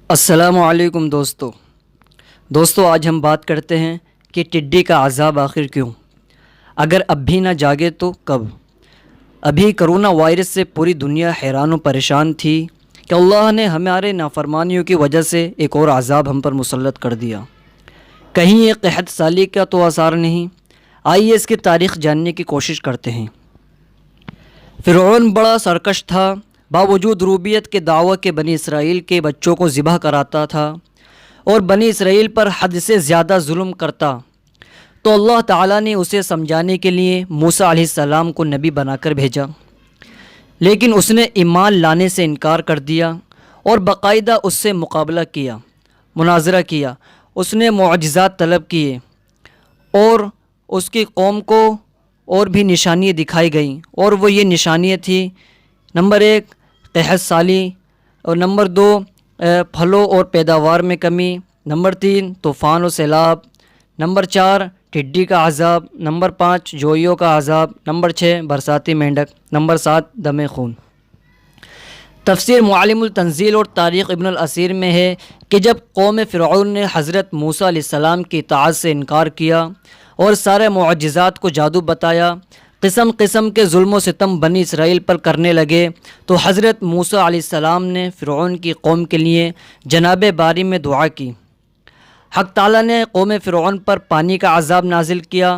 السلام علیکم دوستو آج ہم بات کرتے ہیں کہ ٹڈی کا عذاب آخر کیوں؟ اگر اب بھی نہ جاگے تو کب؟ ابھی کرونا وائرس سے پوری دنیا حیران و پریشان تھی کہ اللہ نے ہمارے نافرمانیوں کی وجہ سے ایک اور عذاب ہم پر مسلط کر دیا۔ کہیں یہ قحط سالی کا تو آثار نہیں؟ آئیے اس کی تاریخ جاننے کی کوشش کرتے ہیں۔ فرعون بڑا سرکش تھا، باوجود ربوبیت کے دعوی کے بنی اسرائیل کے بچوں کو ذبح کراتا تھا اور بنی اسرائیل پر حد سے زیادہ ظلم کرتا، تو اللہ تعالیٰ نے اسے سمجھانے کے لیے موسیٰ علیہ السلام کو نبی بنا کر بھیجا، لیکن اس نے ایمان لانے سے انکار کر دیا اور باقاعدہ اس سے مقابلہ کیا، مناظرہ کیا۔ اس نے معجزات طلب کیے اور اس کی قوم کو اور بھی نشانیاں دکھائی گئیں، اور وہ یہ نشانیاں تھیں: نمبر 1 قحط سالی، اور نمبر 2 پھلوں اور پیداوار میں کمی، نمبر 3 طوفان و سیلاب، نمبر 4 ٹڈی کا عذاب، نمبر 5 جوئیوں کا عذاب، نمبر 6 برساتی مینڈک، نمبر 7 دم خون۔ تفسیر معالم التنزیل اور تاریخ ابن الاسیر میں ہے کہ جب قوم فرعون نے حضرت موسیٰ علیہ السلام کی اطاعت سے انکار کیا اور سارے معجزات کو جادو بتایا، قسم قسم کے ظلم و ستم بنی اسرائیل پر کرنے لگے، تو حضرت موسیٰ علیہ السلام نے فرعون کی قوم کے لیے جناب باری میں دعا کی۔ حق تعالیٰ نے قوم فرعون پر پانی کا عذاب نازل کیا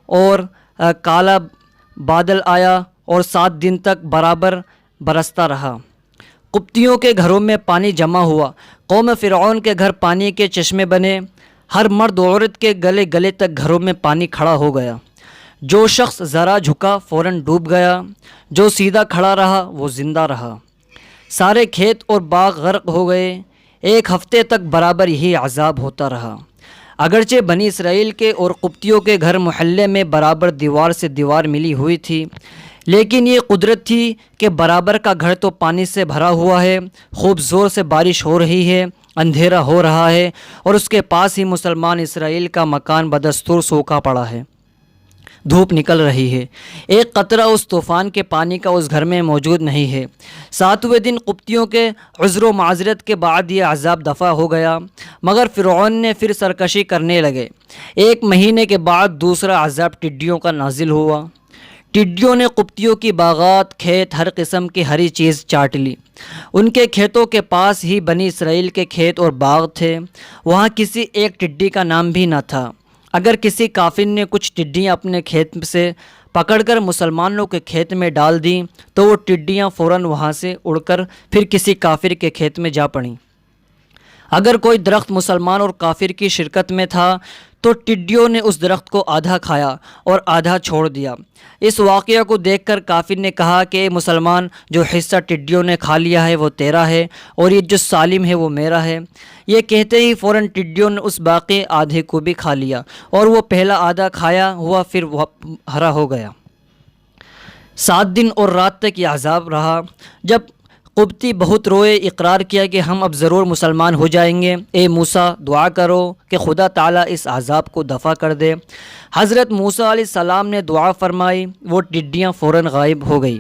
اور کالا بادل آیا اور 7 دن تک برابر برستا رہا۔ قبطیوں کے گھروں میں پانی جمع ہوا، قوم فرعون کے گھر پانی کے چشمے بنے، ہر مرد و عورت کے گلے گلے تک گھروں میں پانی کھڑا ہو گیا۔ جو شخص ذرا جھکا فوراً ڈوب گیا، جو سیدھا کھڑا رہا وہ زندہ رہا۔ سارے کھیت اور باغ غرق ہو گئے۔ 1 ہفتے تک برابر یہی عذاب ہوتا رہا۔ اگرچہ بنی اسرائیل کے اور قبطیوں کے گھر محلے میں برابر دیوار سے دیوار ملی ہوئی تھی، لیکن یہ قدرت تھی کہ برابر کا گھر تو پانی سے بھرا ہوا ہے، خوب زور سے بارش ہو رہی ہے، اندھیرا ہو رہا ہے، اور اس کے پاس ہی مسلمان اسرائیل کا مکان بدستور سوکھا پڑا ہے، دھوپ نکل رہی ہے، ایک قطرہ اس طوفان کے پانی کا اس گھر میں موجود نہیں ہے۔ 7ویں دن قبطیوں کے عذر و معذرت کے بعد یہ عذاب دفع ہو گیا، مگر فرعون نے پھر سرکشی کرنے لگے۔ 1 مہینے کے بعد دوسرا عذاب ٹڈیوں کا نازل ہوا۔ ٹڈیوں نے قبطیوں کی باغات، کھیت، ہر قسم کی ہری چیز چاٹ لی۔ ان کے کھیتوں کے پاس ہی بنی اسرائیل کے کھیت اور باغ تھے، وہاں کسی ایک ٹڈی کا نام بھی نہ تھا۔ اگر کسی کافر نے کچھ ٹڈیاں اپنے کھیت سے پکڑ کر مسلمانوں کے کھیت میں ڈال دیں تو وہ ٹڈیاں فوراً وہاں سے اڑ کر پھر کسی کافر کے کھیت میں جا پڑیں۔ اگر کوئی درخت مسلمان اور کافر کی شرکت میں تھا تو ٹڈیوں نے اس درخت کو آدھا کھایا اور آدھا چھوڑ دیا۔ اس واقعہ کو دیکھ کر کافر نے کہا کہ اے مسلمان، جو حصہ ٹڈیوں نے کھا لیا ہے وہ تیرا ہے اور یہ جو سالم ہے وہ میرا ہے۔ یہ کہتے ہی فوراً ٹڈیوں نے اس باقی آدھے کو بھی کھا لیا اور وہ پہلا آدھا کھایا ہوا پھر وہ ہرا ہو گیا۔ 7 دن اور رات تک یہ عذاب رہا۔ جب قبطی بہت روئے، اقرار کیا کہ ہم اب ضرور مسلمان ہو جائیں گے، اے موسیٰ دعا کرو کہ خدا تعالیٰ اس عذاب کو دفع کر دے۔ حضرت موسیٰ علیہ السلام نے دعا فرمائی، وہ ٹڈیاں فوراً غائب ہو گئی،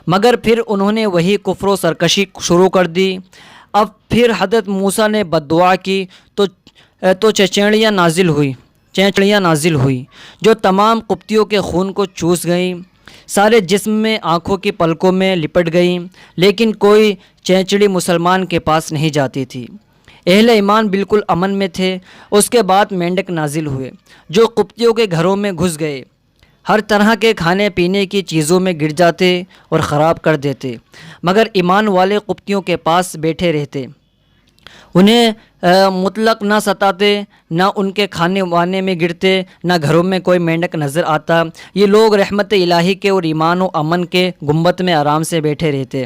مگر پھر انہوں نے وہی کفر و سرکشی شروع کر دی۔ اب پھر حضرت موسیٰ نے بد دعا کی تو چیچڑیاں نازل ہوئی جو تمام قبطیوں کے خون کو چوس گئیں، سارے جسم میں، آنکھوں کی پلکوں میں لپٹ گئیں، لیکن کوئی چیچڑی مسلمان کے پاس نہیں جاتی تھی۔ اہل ایمان بالکل امن میں تھے۔ اس کے بعد مینڈک نازل ہوئے جو قبطیوں کے گھروں میں گھس گئے، ہر طرح کے کھانے پینے کی چیزوں میں گر جاتے اور خراب کر دیتے، مگر ایمان والے قبطیوں کے پاس بیٹھے رہتے، انہیں مطلق نہ ستاتے، نہ ان کے کھانے وانے میں گرتے، نہ گھروں میں کوئی مینڈک نظر آتا۔ یہ لوگ رحمت الہی کے اور ایمان و امن کے گنبد میں آرام سے بیٹھے رہتے۔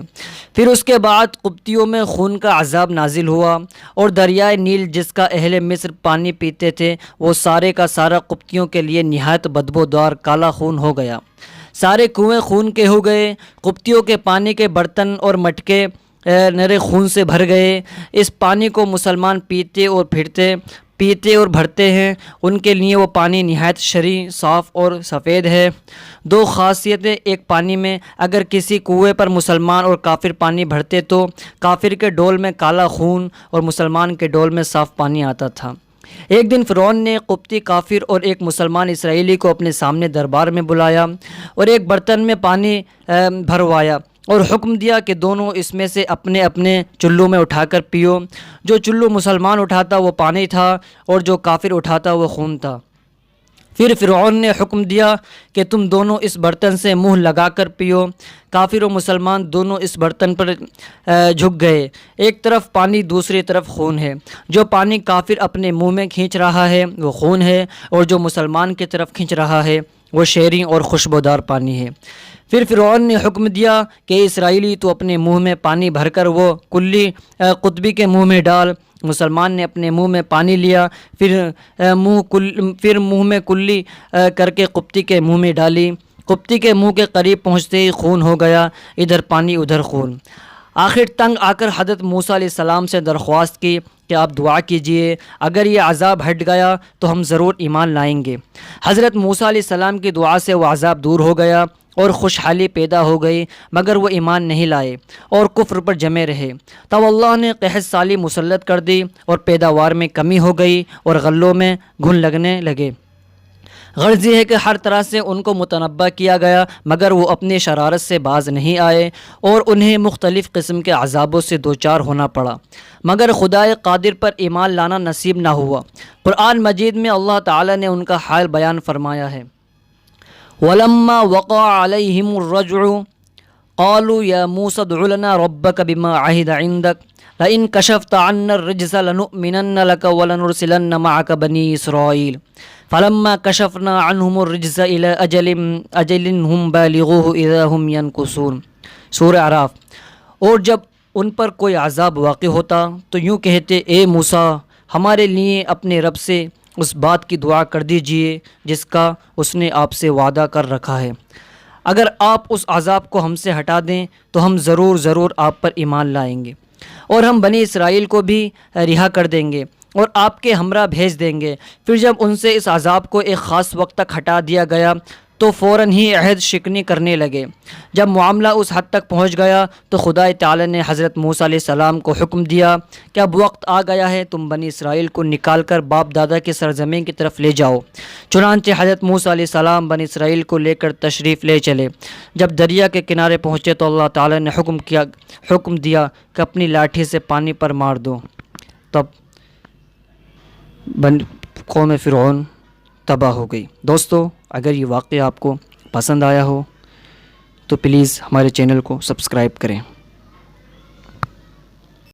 پھر اس کے بعد قبطیوں میں خون کا عذاب نازل ہوا اور دریائے نیل جس کا اہل مصر پانی پیتے تھے وہ سارے کا سارا قبطیوں کے لیے نہایت بدبودار کالا خون ہو گیا۔ سارے کنویں خون کے ہو گئے، قبطیوں کے پانی کے برتن اور مٹکے نرے خون سے بھر گئے۔ اس پانی کو مسلمان پیتے اور پھرتے، پیتے اور بھرتے ہیں ان کے لیے وہ پانی نہایت شرعی، صاف اور سفید ہے۔ دو خاصیتیں ایک پانی میں، اگر کسی کنویں پر مسلمان اور کافر پانی بھرتے تو کافر کے ڈول میں کالا خون اور مسلمان کے ڈول میں صاف پانی آتا تھا۔ ایک دن فرعون نے قبطی کافر اور ایک مسلمان اسرائیلی کو اپنے سامنے دربار میں بلایا اور ایک برتن میں پانی بھروایا اور حکم دیا کہ دونوں اس میں سے اپنے اپنے چلو میں اٹھا کر پیو۔ جو چلو مسلمان اٹھاتا وہ پانی تھا اور جو کافر اٹھاتا وہ خون تھا۔ پھر فرعون نے حکم دیا کہ تم دونوں اس برتن سے منہ لگا کر پیو۔ کافر و مسلمان دونوں اس برتن پر جھک گئے۔ ایک طرف پانی، دوسری طرف خون ہے۔ جو پانی کافر اپنے منہ میں کھینچ رہا ہے وہ خون ہے، اور جو مسلمان کی طرف کھینچ رہا ہے وہ شیریں اور خوشبودار پانی ہے۔ پھر فرعون نے حکم دیا کہ اسرائیلی تو اپنے منہ میں پانی بھر کر وہ کلی قطبی کے منہ میں ڈال۔ مسلمان نے اپنے منہ میں پانی لیا، پھر منہ میں کلی کر کے قبطی کے منہ میں ڈالی۔ قبطی کے منہ کے قریب پہنچتے ہی خون ہو گیا، ادھر پانی ادھر خون۔ آخر تنگ آ کر حضرت موسیٰ علیہ السلام سے درخواست کی کہ آپ دعا کیجئے، اگر یہ عذاب ہٹ گیا تو ہم ضرور ایمان لائیں گے۔ حضرت موسیٰ علیہ السلام کی دعا سے وہ عذاب دور ہو گیا اور خوشحالی پیدا ہو گئی، مگر وہ ایمان نہیں لائے اور کفر پر جمے رہے۔ تب اللہ نے قحط سالی مسلط کر دی اور پیداوار میں کمی ہو گئی اور غلوں میں گھن لگنے لگے۔ غرض یہ ہے کہ ہر طرح سے ان کو متنبہ کیا گیا، مگر وہ اپنی شرارت سے باز نہیں آئے اور انہیں مختلف قسم کے عذابوں سے دوچار ہونا پڑا، مگر خدائے قادر پر ایمان لانا نصیب نہ ہوا۔ قرآن مجید میں اللہ تعالی نے ان کا حال بیان فرمایا ہے۔ وَلَمَّا وَقَعَ عَلَيْهِمُ الرَّجْعُ قَالُوا يَا مُوسَى ادْعُ لَنَا رَبَّكَ بِمَا عَهِدَ عِندَكَ لَئِن كَشَفْتَ عَنَّا الرِّجْزَ لَنُؤْمِنَنَّ لَكَ وَلَنُرْسِلَنَّ مَعَكَ بَنِي إِسْرَائِيلَ فَلَمَّا كَشَفْنَا عَنْهُمُ الرِّجْزَ إِلَىٰ أَجَلٍ هُمْ بَالِغُوهُ إِذَا هُمْ يَنْكُثُونَ۔ سورہ اعراف۔ اور جب ان پر کوئی عذاب واقع ہوتا تو یوں کہتے، اے موسیٰ، ہمارے لیے اپنے رب سے اس بات کی دعا کر دیجئے جس کا اس نے آپ سے وعدہ کر رکھا ہے۔ اگر آپ اس عذاب کو ہم سے ہٹا دیں تو ہم ضرور آپ پر ایمان لائیں گے، اور ہم بنی اسرائیل کو بھی رہا کر دیں گے اور آپ کے ہمراہ بھیج دیں گے۔ پھر جب ان سے اس عذاب کو ایک خاص وقت تک ہٹا دیا گیا تو فوراً ہی عہد شکنی کرنے لگے۔ جب معاملہ اس حد تک پہنچ گیا تو خدا تعالی نے حضرت موسیٰ علیہ السلام کو حکم دیا کہ اب وقت آ گیا ہے، تم بنی اسرائیل کو نکال کر باپ دادا کی سرزمین کی طرف لے جاؤ۔ چنانچہ حضرت موسیٰ علیہ السلام بنی اسرائیل کو لے کر تشریف لے چلے۔ جب دریا کے کنارے پہنچے تو اللہ تعالی نے حکم دیا کہ اپنی لاٹھی سے پانی پر مار دو۔ تب قوم فرعون تباہ ہو گئی۔ دوستو، اگر یہ واقعہ آپ کو پسند آیا ہو تو پلیز ہمارے چینل کو سبسکرائب کریں۔